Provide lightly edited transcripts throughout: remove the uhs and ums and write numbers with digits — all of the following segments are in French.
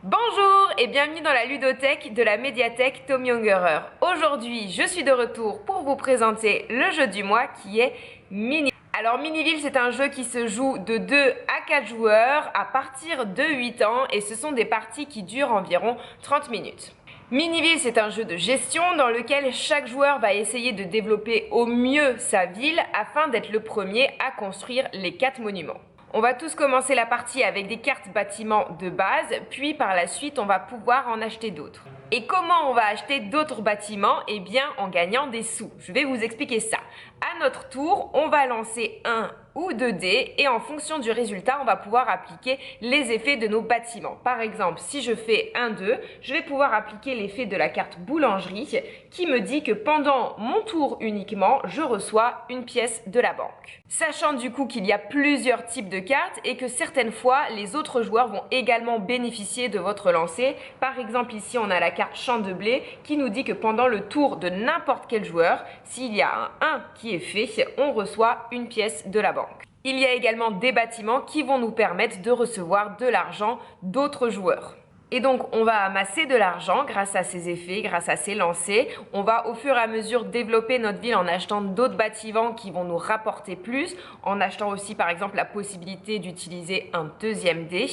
Bonjour et bienvenue dans la ludothèque de la médiathèque Tom Ungerer. Aujourd'hui, je suis de retour pour vous présenter le jeu du mois qui est Miniville. Alors Miniville, c'est un jeu qui se joue de 2 à 4 joueurs à partir de 8 ans et ce sont des parties qui durent environ 30 minutes. Miniville, c'est un jeu de gestion dans lequel chaque joueur va essayer de développer au mieux sa ville afin d'être le premier à construire les 4 monuments. On va tous commencer la partie avec des cartes bâtiments de base, puis par la suite on va pouvoir en acheter d'autres. Et comment on va acheter d'autres bâtiments? Eh bien en gagnant des sous. Je vais vous expliquer ça. À notre tour, on va lancer 1 ou 2 dés et en fonction du résultat, on va pouvoir appliquer les effets de nos bâtiments. Par exemple, si je fais 1-2, je vais pouvoir appliquer l'effet de la carte boulangerie qui me dit que pendant mon tour uniquement, je reçois une pièce de la banque. Sachant du coup qu'il y a plusieurs types de cartes et que certaines fois, les autres joueurs vont également bénéficier de votre lancer. Par exemple, ici, on a la carte champ de blé qui nous dit que pendant le tour de n'importe quel joueur, s'il y a un 1 qui est fait, on reçoit une pièce de la banque. Il y a également des bâtiments qui vont nous permettre de recevoir de l'argent d'autres joueurs. Et donc, on va amasser de l'argent grâce à ces effets, grâce à ces lancers. On va au fur et à mesure développer notre ville en achetant d'autres bâtiments qui vont nous rapporter plus, en achetant aussi par exemple la possibilité d'utiliser un deuxième dé.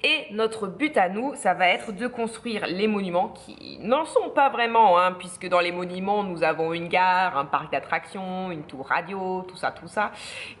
Et notre but à nous, ça va être de construire les monuments qui n'en sont pas vraiment, puisque dans les monuments, nous avons une gare, un parc d'attractions, une tour radio, tout ça.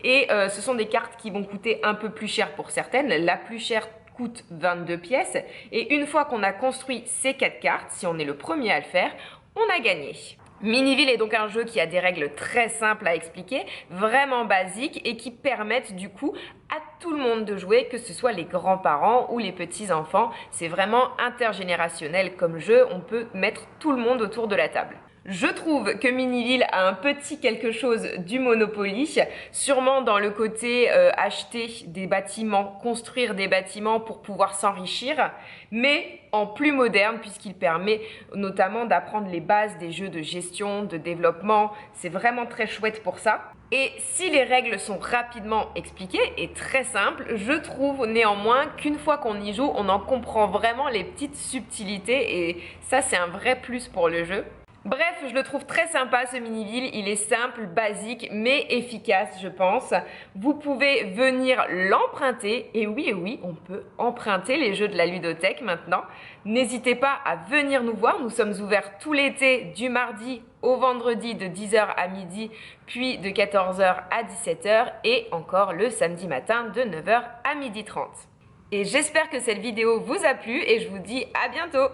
Et ce sont des cartes qui vont coûter un peu plus cher pour certaines. La plus chère coûte 22 pièces et une fois qu'on a construit ces 4 cartes, si on est le premier à le faire, on a gagné. Miniville est donc un jeu qui a des règles très simples à expliquer, vraiment basiques et qui permettent du coup à tout le monde de jouer, que ce soit les grands-parents ou les petits-enfants. C'est vraiment intergénérationnel comme jeu, on peut mettre tout le monde autour de la table. Je trouve que Miniville a un petit quelque chose du Monopoly, sûrement dans le côté acheter des bâtiments, construire des bâtiments pour pouvoir s'enrichir, mais en plus moderne puisqu'il permet notamment d'apprendre les bases des jeux de gestion, de développement. C'est vraiment très chouette pour ça. Et si les règles sont rapidement expliquées et très simples, je trouve néanmoins qu'une fois qu'on y joue, on en comprend vraiment les petites subtilités et ça c'est un vrai plus pour le jeu. Bref, je le trouve très sympa ce Miniville, il est simple, basique, mais efficace je pense. Vous pouvez venir l'emprunter, et oui, on peut emprunter les jeux de la ludothèque maintenant. N'hésitez pas à venir nous voir, nous sommes ouverts tout l'été du mardi au vendredi de 10 h à midi, puis de 14 h à 17 h et encore le samedi matin de 9 h à 12h30. Et j'espère que cette vidéo vous a plu et je vous dis à bientôt!